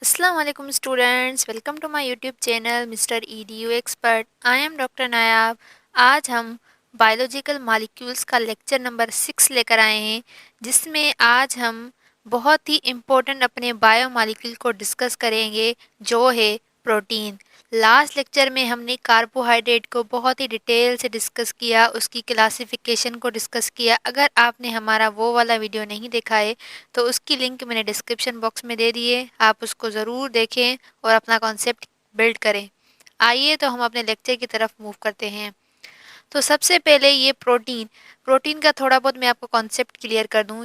अस्सलाम वालेकुम students, welcome to my YouTube channel mister EDU expert. I am doctor Nayab. आज हम बायोलॉजिकल मॉलिक्यूल्स का लेक्चर नंबर 6 लेकर आए हैं, जिसमें आज हम बहुत ही इम्पोर्टेंट अपने बायो मॉलिक्यूल को डिस्कस करेंगे, जो है प्रोटीन। लास्ट लेक्चर में हमने कार्बोहाइड्रेट को बहुत ही डिटेल से डिस्कस किया, उसकी क्लासिफिकेशन को डिस्कस किया। अगर आपने हमारा वो वाला वीडियो नहीं देखा है तो उसकी लिंक मैंने डिस्क्रिप्शन बॉक्स में दे दी है, आप उसको ज़रूर देखें और अपना कॉन्सेप्ट बिल्ड करें। आइए तो हम अपने लेक्चर की तरफ मूव करते हैं। तो सबसे पहले ये प्रोटीन प्रोटीन का थोड़ा बहुत मैं आपको कॉन्सेप्ट क्लियर कर दूं।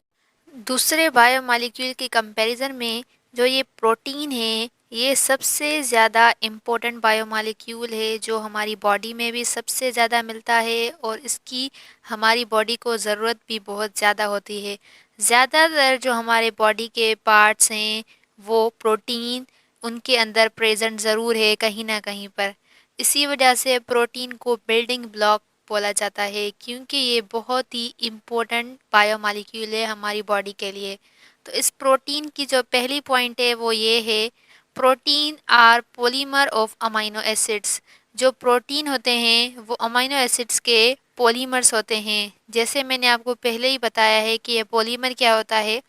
दूसरे बायोमॉलिक्यूल के कंपैरिजन में जो ये प्रोटीन है, ये सबसे ज़्यादा इम्पोर्टेंट बायोमॉलिक्यूल है, जो हमारी बॉडी में भी सबसे ज़्यादा मिलता है और इसकी हमारी बॉडी को ज़रूरत भी बहुत ज़्यादा होती है। ज़्यादातर जो हमारे बॉडी के पार्ट्स हैं वो प्रोटीन उनके अंदर प्रेजेंट ज़रूर है कहीं ना कहीं पर। इसी वजह से प्रोटीन को बिल्डिंग ब्लॉक बोला जाता है, क्योंकि ये बहुत ही इम्पोर्टेंट बायोमॉलिक्यूल है हमारी बॉडी के लिए। तो इस प्रोटीन की जो पहली पॉइंट है वो ये है, protein are polymer of amino acids. जो प्रोटीन होते हैं वो अमाइनो एसिड्स के पॉलीमर्स होते हैं। जैसे मैंने आपको पहले ही बताया है कि ये पॉलीमर क्या होता है।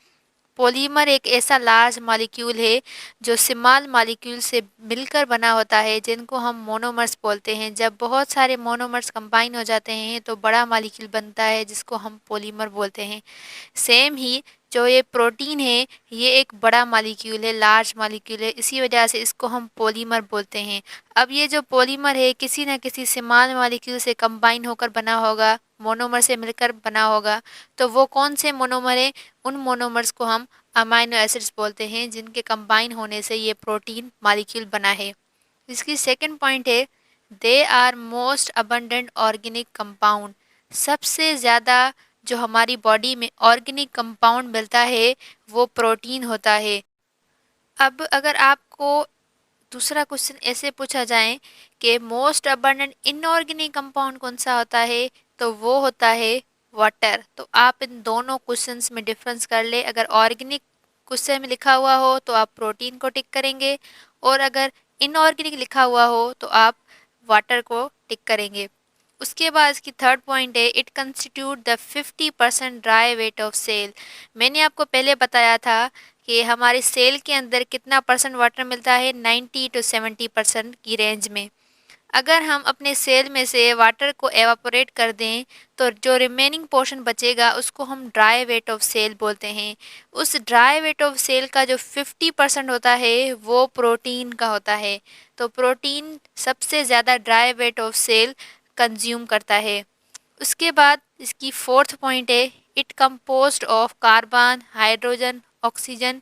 पॉलीमर एक ऐसा लार्ज मॉलिक्यूल है जो स्मॉल मॉलिक्यूल से मिलकर बना होता है, जिनको हम मोनोमर्स बोलते हैं। जब बहुत सारे मोनोमर्स कंबाइन हो जाते हैं तो बड़ा मॉलिक्यूल बनता है, जिसको हम पॉलीमर बोलते हैं। सेम ही जो ये प्रोटीन है, ये एक बड़ा मॉलिक्यूल है, लार्ज मॉलिक्यूल है, इसी वजह से इसको हम पॉलीमर बोलते हैं। अब ये जो पॉलीमर है किसी न किसी स्मॉल मॉलिक्यूल से कंबाइन होकर बना होगा, मोनोमर से मिलकर बना होगा। तो वो कौन से मोनोमर है? उन मोनोमर्स को हम अमाइनो एसिड्स बोलते हैं, जिनके कंबाइन होने से ये प्रोटीन मॉलिक्यूल बना है। इसकी सेकंड पॉइंट है, they are most abundant organic compound. सबसे ज़्यादा जो हमारी बॉडी में ऑर्गेनिक कंपाउंड मिलता है वो प्रोटीन होता है। अब अगर आपको दूसरा क्वेश्चन ऐसे पूछा जाए कि मोस्ट अबंडेंट इनऑर्गेनिक कंपाउंड कौन सा होता है, तो वो होता है वाटर। तो आप इन दोनों क्वेश्चंस में डिफरेंस कर ले। अगर ऑर्गेनिक क्वेश्चन में लिखा हुआ हो तो आप प्रोटीन को टिक करेंगे, और अगर इनऑर्गेनिक लिखा हुआ हो तो आप वाटर को टिक करेंगे। उसके बाद इसकी थर्ड पॉइंट है, it constitute the 50% dry weight of cell. मैंने आपको पहले बताया था कि हमारे सेल के अंदर कितना परसेंट वाटर मिलता है, 90 to 70% की रेंज में। अगर हम अपने सेल में से वाटर को एवापोरेट कर दें तो जो रिमेनिंग पोर्शन बचेगा उसको हम ड्राई वेट ऑफ सेल बोलते हैं। उस ड्राई वेट ऑफ सेल का जो 50% होता है वो प्रोटीन का होता है। तो प्रोटीन सबसे ज़्यादा dry weight of cell consume करता है। उसके बाद इसकी फोर्थ पॉइंट है, it composed of carbon, hydrogen, oxygen,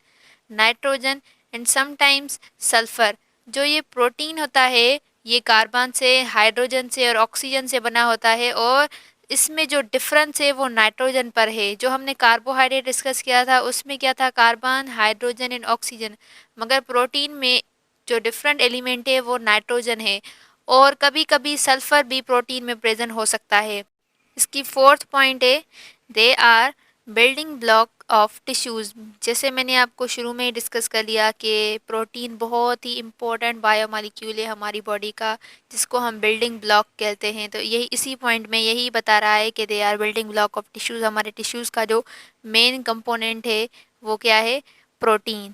nitrogen and sometimes sulphur. जो ये प्रोटीन होता है ये कार्बन से, हाइड्रोजन से और ऑक्सीजन से बना होता है, और इसमें जो डिफरेंस है वो नाइट्रोजन पर है। जो हमने कार्बोहाइड्रेट डिस्कस किया था उसमें क्या था, कार्बन, हाइड्रोजन एंड ऑक्सीजन, मगर प्रोटीन में जो डिफरेंट एलिमेंट है वो नाइट्रोजन है, और कभी कभी सल्फर भी प्रोटीन में प्रेजेंट हो सकता है। इसकी फोर्थ पॉइंट है, they are building block of tissues. जैसे मैंने आपको शुरू में ही डिस्कस कर लिया कि प्रोटीन बहुत ही इम्पोर्टेंट बायोमॉलिक्यूल है हमारी बॉडी का, जिसको हम बिल्डिंग ब्लॉक कहते हैं। तो यही इसी पॉइंट में यही बता रहा है कि they are building block of tissues. हमारे टिश्यूज़ का जो मेन कंपोनेंट है वो क्या है, प्रोटीन।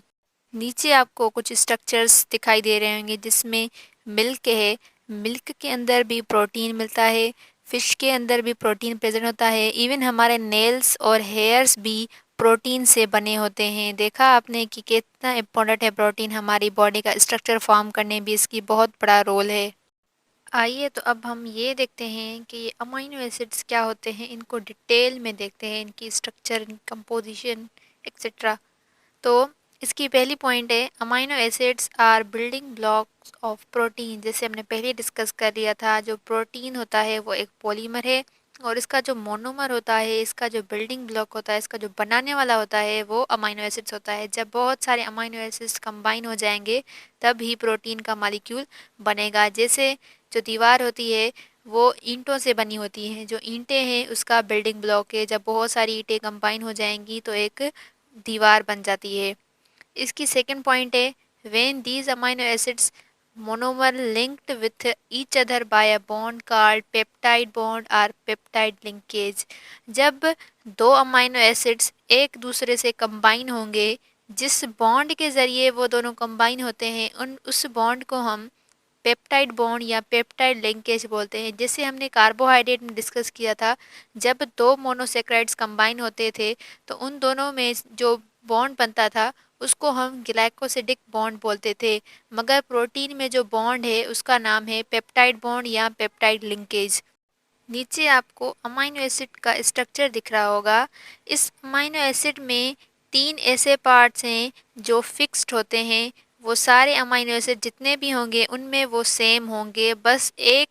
नीचे आपको कुछ स्ट्रक्चर्स दिखाई दे रहे होंगे, जिसमें मिल्क है, मिल्क के अंदर भी प्रोटीन मिलता है, फिश के अंदर भी प्रोटीन प्रेजेंट होता है, इवन हमारे नेल्स और हेयर्स भी प्रोटीन से बने होते हैं। देखा आपने कि कितना इम्पोर्टेंट है प्रोटीन, हमारी बॉडी का स्ट्रक्चर फॉर्म करने भी इसकी बहुत बड़ा रोल है। आइए तो अब हम ये देखते हैं कि ये अमीनो एसिड्स क्या होते हैं, इनको डिटेल में देखते हैं, इनकी स्ट्रक्चर, कंपोजिशन एक्सेट्रा। तो इसकी पहली पॉइंट है, amino acids are building blocks of protein. जैसे हमने पहले डिस्कस कर लिया था, जो प्रोटीन होता है वो एक पॉलीमर है, और इसका जो मोनोमर होता है, इसका जो बिल्डिंग ब्लॉक होता है, इसका जो बनाने वाला होता है वो अमाइनो एसिड्स होता है। जब बहुत सारे अमाइनो एसिड्स कंबाइन हो जाएंगे तब ही प्रोटीन का मॉलिक्यूल बनेगा। जैसे जो दीवार होती है वो ईंटों से बनी होती है, जो ईंटें हैं उसका बिल्डिंग ब्लॉक है। जब बहुत सारी ईंटें कंबाइन हो जाएंगी तो एक दीवार बन जाती है। इसकी सेकंड पॉइंट है, when these amino acids monomer linked with each other by a bond called peptide bond or peptide linkage। जब दो अमाइनो एसिड्स एक दूसरे से कंबाइन होंगे, जिस बॉन्ड के ज़रिए वो दोनों कंबाइन होते हैं, उस बॉन्ड को हम पेप्टाइड बॉन्ड या पेप्टाइड लिंकेज बोलते हैं। जैसे हमने कार्बोहाइड्रेट में डिस्कस किया था, जब दो मोनोसेक्राइड्स कंबाइन होते थे तो उन दोनों में जो बॉन्ड बनता था उसको हम ग्लाइकोसिडिक बॉन्ड बोलते थे, मगर प्रोटीन में जो बॉन्ड है उसका नाम है पेप्टाइड बॉन्ड या पेप्टाइड लिंकेज। नीचे आपको अमाइनो एसिड का स्ट्रक्चर दिख रहा होगा। इस अमाइनो एसिड में तीन ऐसे पार्ट्स हैं जो फिक्स्ड होते हैं। वो सारे अमाइनो एसिड जितने भी होंगे उनमें वो सेम होंगे, बस एक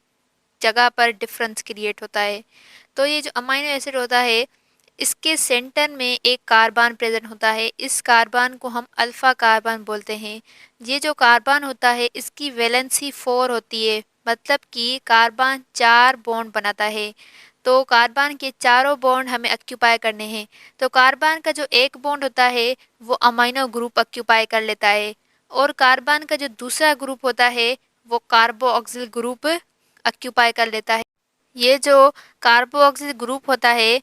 जगह पर डिफरेंस क्रिएट होता है। तो ये जो अमाइनो एसिड होता है, इसके सेंटर में एक कार्बन प्रेजेंट होता है। इस कार्बन को हम अल्फ़ा कार्बन बोलते हैं। ये जो कार्बन होता है इसकी वैलेंसी 4 होती है, मतलब कि कार्बन 4 बॉन्ड बनाता है। तो कार्बन के चारों बॉन्ड हमें ऑक्यूपाई करने हैं। तो कार्बन का जो एक बॉन्ड होता है वो अमाइनो ग्रुप ऑक्यूपाई कर लेता है, और कार्बन का जो दूसरा ग्रुप होता है वो कार्बोक्सिल ग्रुप ऑक्यूपाई कर लेता है। ये जो कार्बोक्सिल ग्रुप होता है,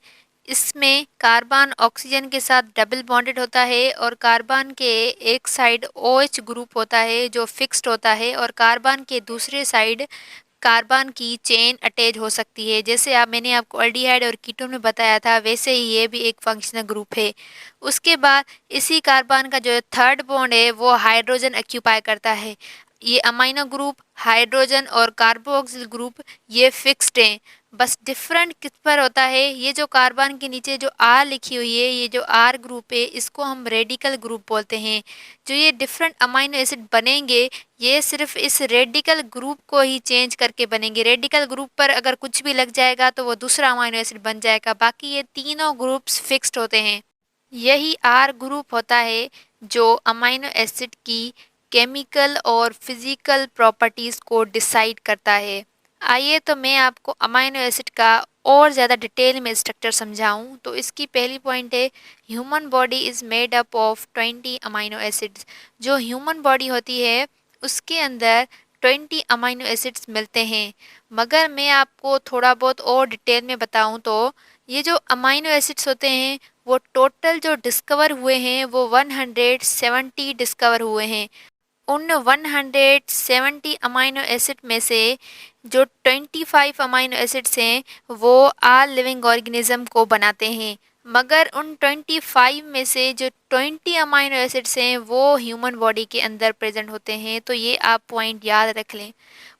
इसमें कार्बन ऑक्सीजन के साथ डबल बॉन्डेड होता है, और कार्बन के एक साइड OH ग्रुप होता है जो फिक्स्ड होता है, और कार्बन के दूसरे साइड कार्बन की चेन अटैच हो सकती है। जैसे मैंने आपको अल्डिहाइड और कीटोन में बताया था, वैसे ही ये भी एक फंक्शनल ग्रुप है। उसके बाद इसी कार्बन का जो थर्ड बॉन्ड है वो हाइड्रोजन ऑक्यूपाई करता है। ये अमाइनो ग्रुप, हाइड्रोजन और कार्बोक्सिल ग्रुप ये फिक्स्ड हैं। बस डिफरेंट किस पर होता है, ये जो कार्बन के नीचे जो R लिखी हुई है, ये जो R ग्रुप है, इसको हम रेडिकल ग्रुप बोलते हैं। जो ये डिफरेंट अमाइनो एसिड बनेंगे, ये सिर्फ इस रेडिकल ग्रुप को ही चेंज करके बनेंगे। रेडिकल ग्रुप पर अगर कुछ भी लग जाएगा तो वो दूसरा अमाइनो एसिड बन जाएगा। बाकी ये तीनों ग्रुप्स फिक्स्ड होते हैं। यही R ग्रुप होता है जो अमाइनो एसिड की केमिकल और फिजिकल प्रॉपर्टीज़ को डिसाइड करता है। आइए तो मैं आपको अमाइनो एसिड का और ज़्यादा डिटेल में स्ट्रक्चर समझाऊं। तो इसकी पहली पॉइंट है, human body is made up of 20 amino acids. जो ह्यूमन बॉडी होती है उसके अंदर 20 अमाइनो एसिड्स मिलते हैं। मगर मैं आपको थोड़ा बहुत और डिटेल में बताऊं तो ये जो अमाइनो एसिड्स होते हैं वो टोटल जो डिस्कवर हुए हैं वो 170 डिस्कवर हुए हैं। उन 170 अमाइनो एसिड में से जो 25 अमाइनो एसिड्स हैं वो आल लिविंग ऑर्गेनिज्म को बनाते हैं, मगर उन 25 में से जो 20 अमाइनो एसिड्स हैं वो ह्यूमन बॉडी के अंदर प्रेजेंट होते हैं। तो ये आप पॉइंट याद रख लें।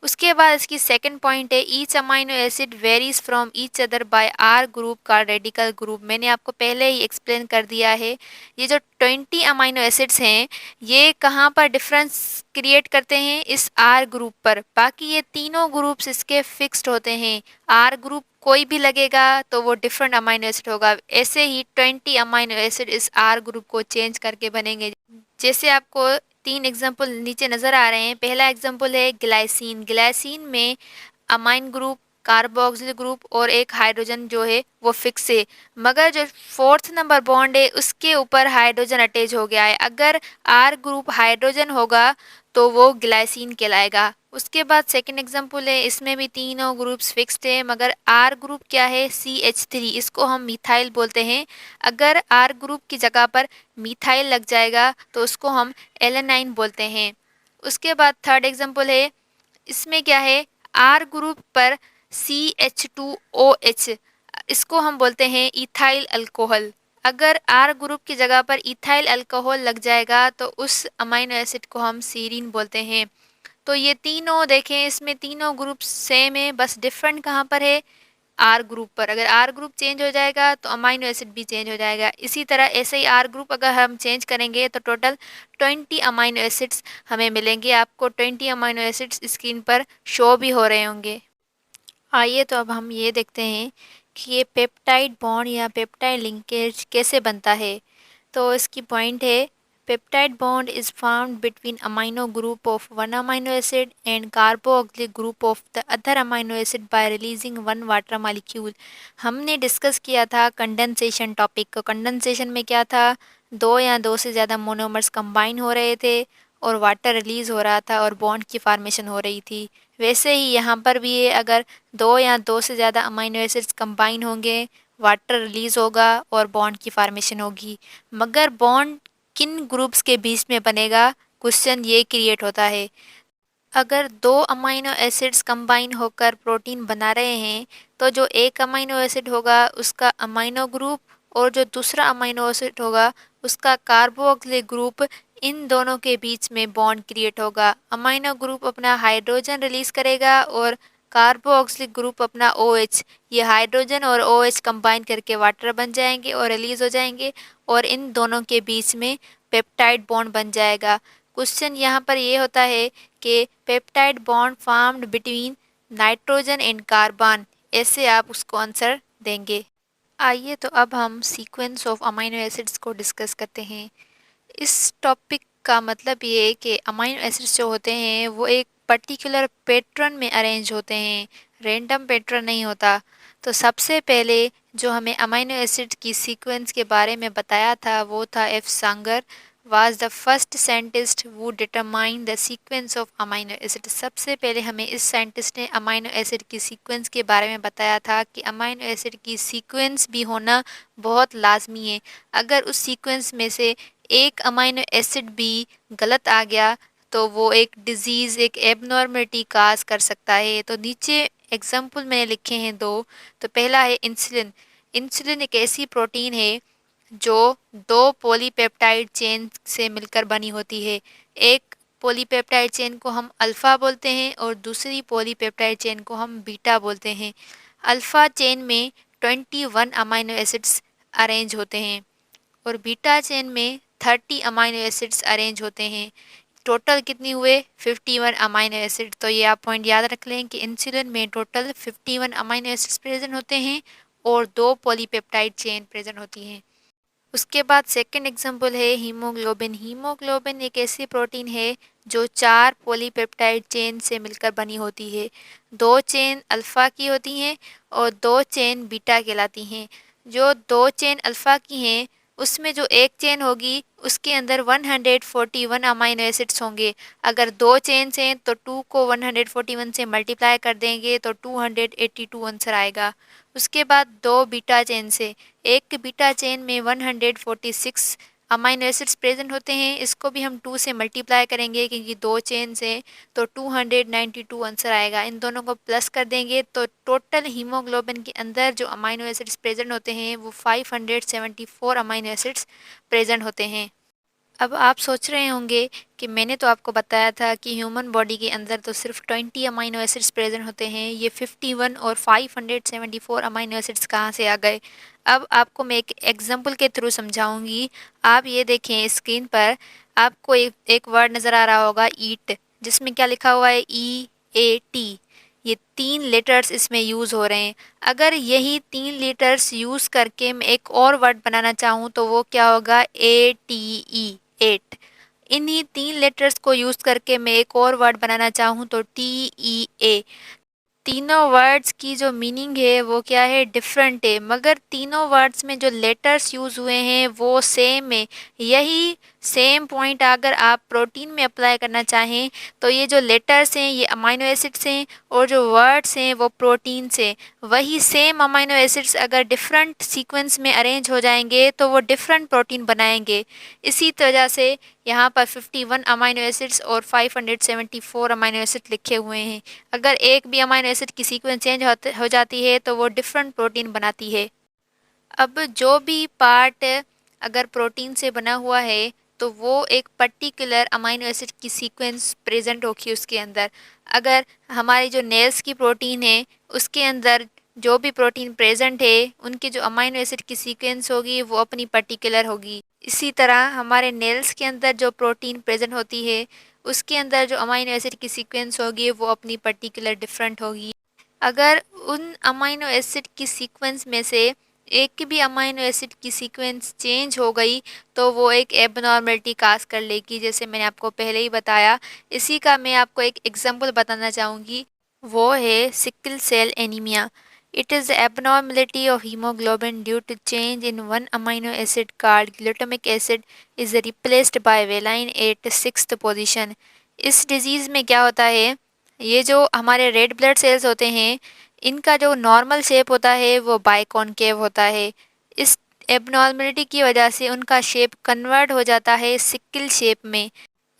उसके बाद इसकी सेकंड पॉइंट है, each amino acid varies from each other by R group का रेडिकल ग्रुप। मैंने आपको पहले ही एक्सप्लेन कर दिया है। ये जो 20 अमाइनो एसिड्स हैं ये कहाँ पर डिफरेंस क्रिएट करते हैं, इस R ग्रुप पर। बाकी ये तीनों ग्रुप्स इसके फिक्स्ड होते हैं। R ग्रुप कोई भी लगेगा तो वो डिफरेंट अमाइनो एसिड होगा। ऐसे ही 20 अमाइनो एसिड इस R ग्रुप को चेंज करके बनेंगे। जैसे आपको 3 एग्जाम्पल नीचे नज़र आ रहे हैं। पहला एग्जाम्पल है ग्लाइसिन। ग्लाइसिन में अमाइन ग्रुप, कार्बोक्सिल ग्रुप और एक हाइड्रोजन जो है वो फिक्स है, मगर जो फोर्थ नंबर बॉन्ड है उसके ऊपर हाइड्रोजन अटैच हो गया है। अगर R ग्रुप हाइड्रोजन होगा तो वो ग्लाइसिन कहलाएगा। उसके बाद सेकंड एग्जांपल है, इसमें भी तीनों ग्रुप्स फिक्स्ड है, मगर R ग्रुप क्या है, CH3, इसको हम मिथाइल बोलते हैं। अगर R ग्रुप की जगह पर मिथाइल लग जाएगा तो उसको हम एलेनाइन बोलते हैं। उसके बाद थर्ड एग्जांपल है, इसमें क्या है, R ग्रुप पर CH2OH, इसको हम बोलते हैं इथाइल अल्कोहल। अगर R ग्रुप की जगह पर इथाइल अल्कोहल लग जाएगा तो उस अमाइनो एसिड को हम सीरीन बोलते हैं। तो ये तीनों देखें, इसमें तीनों ग्रुप सेम है, बस डिफरेंट कहाँ पर है, R ग्रुप पर। अगर R ग्रुप चेंज हो जाएगा तो अमाइनो एसिड भी चेंज हो जाएगा। इसी तरह ऐसे ही R ग्रुप अगर हम चेंज करेंगे तो टोटल 20 अमाइनो एसिड्स हमें मिलेंगे। आपको 20 अमाइनो एसिड्स स्क्रीन पर शो भी हो रहे होंगे। आइए तो अब हम ये देखते हैं कि ये पेप्टाइड बॉन्ड या पेप्टाइड लिंकेज कैसे बनता है। तो इसकी पॉइंट है, peptide bond is found between amino group of one amino acid and carboxylic group of the other amino acid by releasing one water molecule. हमने डिस्कस किया था कंडेंसेशन टॉपिक को। कंडेंसेशन में क्या था, दो या दो से ज़्यादा मोनोमर्स कंबाइन हो रहे थे और वाटर रिलीज़ हो रहा था और बॉन्ड की फॉर्मेशन हो रही थी। वैसे ही यहाँ पर भी है, अगर 2 या 2 से ज़्यादा अमीनो एसिड्स कंबाइन होंगे, वाटर रिलीज़ होगा और बॉन्ड की फॉर्मेशन होगी। मगर बॉन्ड किन ग्रुप्स के बीच में बनेगा, क्वेश्चन ये क्रिएट होता है। अगर 2 अमीनो एसिड्स कंबाइन होकर प्रोटीन बना रहे हैं, तो जो एक अमीनो एसिड होगा उसका अमीनो ग्रुप और जो दूसरा अमीनो एसिड होगा उसका कार्बोक्सिलिक ग्रुप, इन दोनों के बीच में बॉन्ड क्रिएट होगा। अमीनो ग्रुप अपना हाइड्रोजन रिलीज करेगा और कार्बोक्सिलिक ग्रुप अपना OH। ये हाइड्रोजन और OH कंबाइन करके वाटर बन जाएंगे और रिलीज हो जाएंगे और इन दोनों के बीच में पेप्टाइड बॉन्ड बन जाएगा। क्वेश्चन यहाँ पर ये होता है कि peptide bond formed between nitrogen and carbon, ऐसे आप उसको आंसर देंगे। आइए तो अब हम सीक्वेंस ऑफ अमीनो एसिड्स को डिस्कस करते हैं। इस टॉपिक का मतलब ये है कि अमीनो एसिड्स जो होते हैं वो एक पर्टिकुलर पैटर्न में अरेंज होते हैं, रैंडम पैटर्न नहीं होता। तो सबसे पहले जो हमें अमीनो एसिड की सीक्वेंस के बारे में बताया था वो था F. Sagar was the first scientist who determined the sequence of amino acid। सबसे पहले हमें इस साइंटिस्ट ने अमीनो एसिड की सीक्वेंस के बारे में बताया था कि अमीनो एसिड की सीक्वेंस भी होना बहुत लाजमी है। अगर उस सीक्वेंस में से एक अमीनो एसिड भी गलत आ गया तो वो एक डिजीज़, एक एबनॉर्मलिटी काज कर सकता है। तो नीचे एग्जाम्पल मैंने लिखे हैं 2। तो पहला है इंसुलिन। इंसुलिन एक ऐसी प्रोटीन है जो 2 पॉलीपेप्टाइड चेन से मिलकर बनी होती है। एक पॉलीपेप्टाइड चेन को हम अल्फ़ा बोलते हैं और दूसरी पॉलीपेप्टाइड चेन को हम बीटा बोलते हैं। अल्फ़ा चेन में 21 अमीनो एसिड्स अरेंज होते हैं और बीटा चेन में 30 अमीनो एसिड्स अरेंज होते हैं। टोटल कितनी हुए? 51 अमीनो एसिड। तो ये आप पॉइंट याद रख लें कि इंसुलिन में टोटल 51 अमीनो एसिड्स प्रेजेंट होते हैं और 2 पॉलीपेप्टाइड चेन प्रेजेंट होती हैं। उसके बाद सेकंड एग्जांपल है हीमोग्लोबिन। हीमोग्लोबिन एक ऐसी प्रोटीन है जो 4 पॉलीपेप्टाइड चेन से मिलकर बनी होती है। 2 चेन अल्फ़ा की होती हैं और 2 चेन बीटा कहलाती हैं। जो 2 चेन अल्फ़ा की हैं उसमें जो एक चेन होगी उसके अंदर 141 अमीनो एसिड्स होंगे। अगर 2 चेन्स हैं तो 2 को 141 से मल्टीप्लाई कर देंगे तो 282 आंसर आएगा। उसके बाद 2 बीटा चेन से, एक बीटा चेन में 146 अमीनो एसिड्स प्रेजेंट होते हैं। इसको भी हम 2 से मल्टीप्लाई करेंगे क्योंकि 2 चेन से, तो 292 आंसर आएगा। इन दोनों को प्लस कर देंगे तो टोटल हीमोग्लोबिन के अंदर जो अमीनो एसिड्स प्रेजेंट होते हैं वो 574 अमीनो एसिड्स प्रेजेंट होते हैं। अब आप सोच रहे होंगे कि मैंने तो आपको बताया था कि ह्यूमन बॉडी के अंदर तो सिर्फ 20 अमीनो एसिड्स प्रेजेंट होते हैं, ये 51 और 574 अमीनो एसिड्स कहाँ से आ गए। अब आपको मैं एक एग्जांपल के थ्रू समझाऊंगी। आप ये देखें स्क्रीन पर, आपको एक वर्ड नज़र आ रहा होगा ईट, जिसमें क्या लिखा हुआ है EAT। ये 3 लेटर्स इसमें यूज़ हो रहे हैं। अगर यही 3 लेटर्स यूज़ करके मैं एक और वर्ड बनाना चाहूँ तो वो क्या होगा? ATE, 8। इन्हीं 3 लेटर्स को यूज़ करके मैं एक और वर्ड बनाना चाहूँ तो TEA। तीनों वर्ड्स की जो मीनिंग है वो क्या है? डिफरेंट है, मगर तीनों वर्ड्स में जो लेटर्स यूज़ हुए हैं वो सेम है। यही सेम पॉइंट अगर आप प्रोटीन में अप्लाई करना चाहें तो ये जो लेटर्स हैं ये अमीनो एसिड्स हैं और जो वर्ड्स हैं वो प्रोटीन्स हैं। वही सेम अमीनो एसिड्स अगर डिफरेंट सीक्वेंस में अरेंज हो जाएंगे तो वो डिफरेंट प्रोटीन बनाएंगे। इसी वजह से यहाँ पर 51 अमीनो एसिड्स और 574 अमीनो एसिड लिखे हुए हैं। अगर एक भी अमीनो एसिड की सीक्वेंस चेंज हो जाती है तो वो डिफरेंट प्रोटीन बनाती है। अब जो भी पार्ट अगर प्रोटीन से बना हुआ है तो वो एक पर्टिकुलर अमीनो एसिड की सीक्वेंस प्रेजेंट होगी उसके अंदर। अगर हमारी जो नेल्स की प्रोटीन है उसके अंदर जो भी प्रोटीन प्रेजेंट है उनकी जो अमीनो एसिड की सीक्वेंस होगी वो अपनी पर्टिकुलर होगी। इसी तरह हमारे नेल्स के अंदर जो प्रोटीन प्रेजेंट होती है उसके अंदर जो अमीनो एसिड की सीक्वेंस होगी वो अपनी पर्टिकुलर डिफरेंट होगी। अगर उन अमीनो एसिड की सीक्वेंस में से एक भी अमीनो एसिड की सीक्वेंस चेंज हो गई तो वो एक एबनॉर्मलिटी काज कर लेगी, जैसे मैंने आपको पहले ही बताया। इसी का मैं आपको एक एग्जांपल बताना चाहूँगी, वो है sickle cell anaemia. It is the abnormality of hemoglobin due to change in one amino acid called glutamic acid is replaced by valine at sixth position. इस डिजीज़ में क्या होता है, ये जो हमारे रेड ब्लड सेल्स होते हैं, इनका जो नॉर्मल शेप होता है वो बाइकॉनकेव होता है। इस एबनॉर्मलिटी की वजह से उनका शेप कन्वर्ट हो जाता है सिक्किल शेप में।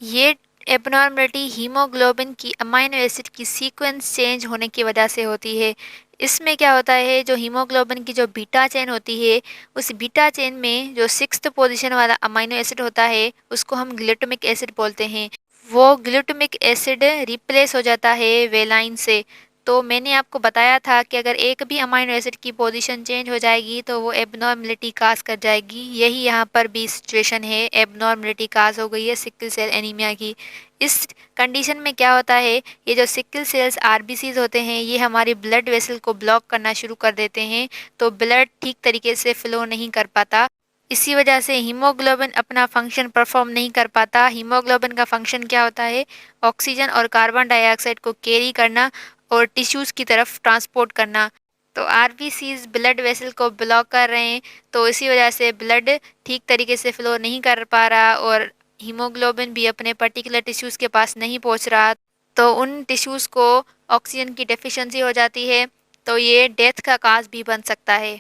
ये एबनॉर्मलिटी हीमोग्लोबिन की अमाइनो एसिड की सीक्वेंस चेंज होने की वजह से होती है। इसमें क्या होता है, जो हीमोग्लोबिन की जो बीटा चेन होती है, उस बीटा चेन में जो सिक्स्थ पोजीशन वाला अमाइनो एसिड होता है उसको हम ग्लूटामिक एसिड बोलते हैं। वो ग्लूटामिक एसिड रिप्लेस हो जाता है वेलाइन से। तो मैंने आपको बताया था कि अगर एक भी अमाइनो एसिड की पोजीशन चेंज हो जाएगी तो वो एबनॉर्मलिटी काज कर जाएगी। यही यहाँ पर भी सिचुएशन है, एबनॉर्मलिटी काज हो गई है सिकल सेल एनीमिया की। इस कंडीशन में क्या होता है, ये जो सिकल सेल्स आरबीसीज होते हैं ये हमारी ब्लड वेसल को ब्लॉक करना शुरू कर देते हैं, तो ब्लड ठीक तरीके से फ्लो नहीं कर पाता। इसी वजह से हीमोग्लोबिन अपना फंक्शन परफॉर्म नहीं कर पाता। हीमोग्लोबिन का फंक्शन क्या होता है, ऑक्सीजन और कार्बन डाइऑक्साइड को कैरी करना और टिश्यूज़ की तरफ ट्रांसपोर्ट करना। तो आरबीसीज ब्लड वेसल को ब्लॉक कर रहे हैं, तो इसी वजह से ब्लड ठीक तरीके से फ्लो नहीं कर पा रहा और हीमोग्लोबिन भी अपने पर्टिकुलर टिश्यूज़ के पास नहीं पहुंच रहा, तो उन टिश्यूज़ को ऑक्सीजन की डेफिशिएंसी हो जाती है, तो ये डेथ का काज भी बन सकता है।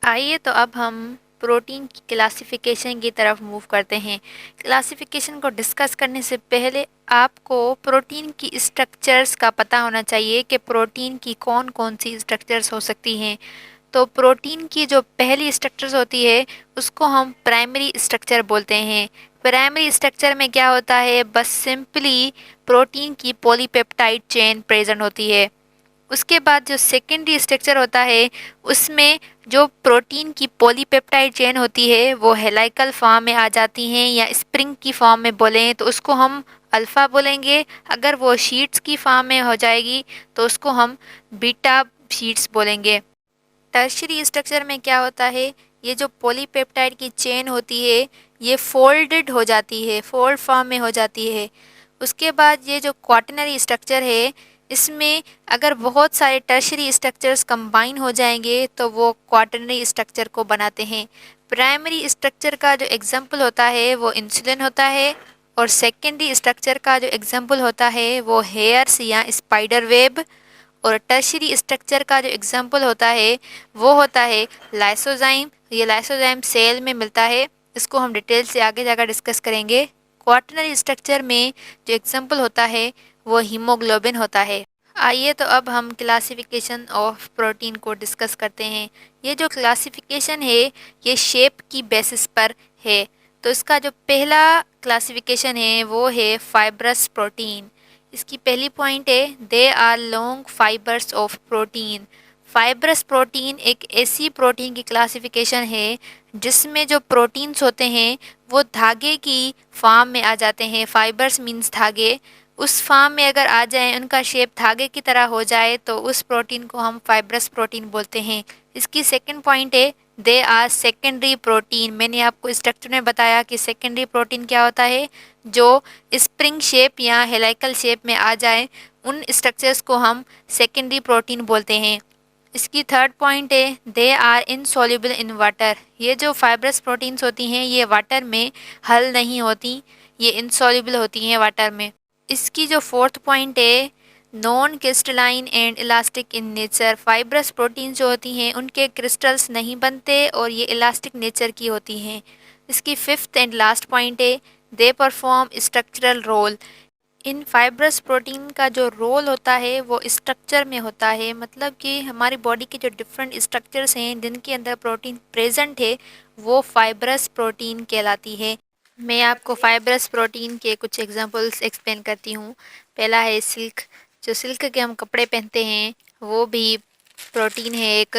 आइए तो अब हम प्रोटीन की क्लासिफिकेशन की तरफ मूव करते हैं। क्लासिफिकेशन को डिस्कस करने से पहले आपको प्रोटीन की स्ट्रक्चर्स का पता होना चाहिए कि प्रोटीन की कौन कौन सी स्ट्रक्चर्स हो सकती हैं। तो प्रोटीन की जो पहली स्ट्रक्चर्स होती है उसको हम प्राइमरी स्ट्रक्चर बोलते हैं। प्राइमरी स्ट्रक्चर में क्या होता है, बस सिंपली प्रोटीन की पॉलीपेप्टाइड चेन प्रेजेंट होती है। उसके बाद जो सेकेंडरी स्ट्रक्चर होता है उसमें जो प्रोटीन की पॉलीपेप्टाइड चेन होती है वो हेलाइकल फॉर्म में आ जाती हैं, या स्प्रिंग की फॉर्म में बोलें तो उसको हम अल्फ़ा बोलेंगे। अगर वो शीट्स की फॉर्म में हो जाएगी तो उसको हम बीटा शीट्स बोलेंगे। टर्शियरी स्ट्रक्चर में क्या होता है, ये जो पॉलीपेप्टाइड की चेन होती है ये फोल्डेड हो जाती है, फोल्ड फॉर्म में हो जाती है। उसके बाद ये जो क्वाटरनरी स्ट्रक्चर है इसमें अगर बहुत सारे टर्शियरी स्ट्रक्चर्स कंबाइन हो जाएंगे तो वो क्वाटरनरी स्ट्रक्चर को बनाते हैं। प्राइमरी स्ट्रक्चर का जो एग्जाम्पल होता है वो इंसुलिन होता है, और सेकेंडरी स्ट्रक्चर का जो एग्जाम्पल होता है वो हेयर्स या स्पाइडर वेब, और टर्शियरी स्ट्रक्चर का जो एग्जाम्पल होता है वो होता है लाइसोजाइम। ये लाइसोजाइम सेल में मिलता है, इसको हम डिटेल से आगे जाकर डिस्कस करेंगे। क्वाटरनरी स्ट्रक्चर में जो एग्जाम्पल होता है वो हीमोग्लोबिन होता है। आइए तो अब हम क्लासिफिकेशन ऑफ प्रोटीन को डिस्कस करते हैं। ये जो क्लासिफिकेशन है ये शेप की बेसिस पर है। तो इसका जो पहला क्लासिफिकेशन है वो है फाइब्रस प्रोटीन। इसकी पहली पॉइंट है they are long fibres of protein. Fibrous protein एक ऐसी प्रोटीन की क्लासिफिकेशन है जिसमें जो प्रोटीन्स होते हैं वो धागे की फॉर्म में आ जाते हैं। फाइबर्स मीन्स धागे, उस फॉर्म में अगर आ जाए, उनका शेप धागे की तरह हो जाए तो उस प्रोटीन को हम फाइब्रस प्रोटीन बोलते हैं। इसकी सेकंड पॉइंट है दे आर सेकेंडरी प्रोटीन। मैंने आपको स्ट्रक्चर में बताया कि सेकेंडरी प्रोटीन क्या होता है, जो स्प्रिंग शेप या हेलाइकल शेप में आ जाए उन स्ट्रक्चर्स को हम सेकेंडरी प्रोटीन बोलते हैं। इसकी थर्ड पॉइंट है they are insoluble in water. ये जो फाइब्रस प्रोटीन्स होती हैं ये वाटर में हल नहीं होती, ये इनसॉल्युबल होती हैं वाटर में। इसकी जो फोर्थ पॉइंट है non crystalline and elastic in nature. Fibrous protein जो होती हैं उनके क्रिस्टल्स नहीं बनते और ये इलास्टिक नेचर की होती हैं। इसकी फिफ्थ एंड लास्ट पॉइंट है दे परफॉर्म स्ट्रक्चरल रोल। इन फाइब्रस प्रोटीन का जो रोल होता है वो स्ट्रक्चर में होता है, मतलब कि हमारी बॉडी के जो डिफरेंट स्ट्रक्चर्स हैं जिनके अंदर प्रोटीन प्रेजेंट है वो फाइब्रस प्रोटीन कहलाती है। मैं आपको फाइब्रस प्रोटीन के कुछ एग्जांपल्स एक्सप्लेन करती हूँ। पहला है सिल्क। जो सिल्क के हम कपड़े पहनते हैं वो भी प्रोटीन है एक।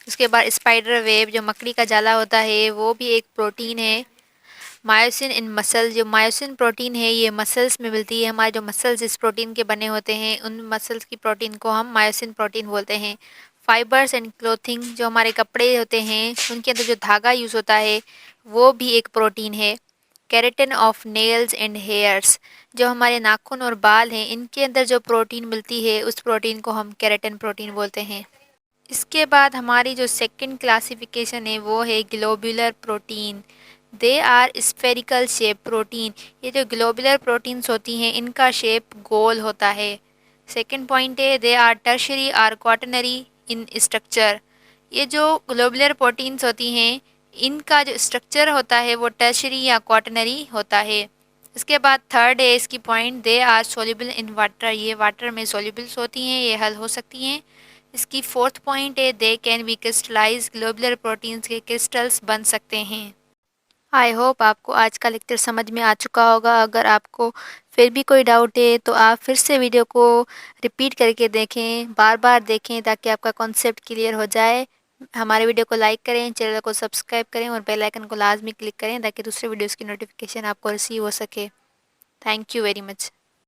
उसके बाद स्पाइडर वेब, जो मकड़ी का जाला होता है वो भी एक प्रोटीन है। मायोसिन इन मसल, जो मायोसिन प्रोटीन है ये मसल्स में मिलती है। हमारे जो मसल्स इस प्रोटीन के बने होते हैं उन मसल्स की प्रोटीन को हम मायोसिन प्रोटीन बोलते हैं। फाइबर्स एंड क्लोथिंग, जो हमारे कपड़े होते हैं उनके अंदर जो धागा यूज़ होता है वो भी एक प्रोटीन है। Keratin of nails and hairs, जो हमारे नाखून और बाल हैं इनके अंदर जो प्रोटीन मिलती है उस प्रोटीन को हम केराटिन प्रोटीन बोलते हैं। इसके बाद हमारी जो सेकंड क्लासिफिकेशन है वो है globular protein. They are spherical shape protein. ये जो ग्लोबुलर प्रोटीन्स होती हैं इनका शेप गोल होता है। सेकंड पॉइंट है they are tertiary or quaternary in structure. ये जो ग्लोबुलर प्रोटीन्स होती हैं इनका जो स्ट्रक्चर होता है वो टर्शरी या क्वाटरनरी होता है। इसके बाद थर्ड है इसकी point they are soluble in water. ये वाटर में सोल्यूबल्स होती हैं, ये हल हो सकती हैं। इसकी फोर्थ पॉइंट है they can be crystallise. Globular proteins के क्रिस्टल्स बन सकते हैं। आई होप आपको आज का लेक्चर समझ में आ चुका होगा। अगर आपको फिर भी कोई डाउट है तो आप फिर से वीडियो को रिपीट करके देखें, बार बार देखें ताकि आपका कॉन्सेप्ट क्लियर हो जाए। हमारे वीडियो को लाइक करें, चैनल को सब्सक्राइब करें और बेल आइकन को लाजमी क्लिक करें ताकि दूसरे वीडियोज़ की नोटिफिकेशन आपको रिसीव हो सके। Thank you very much.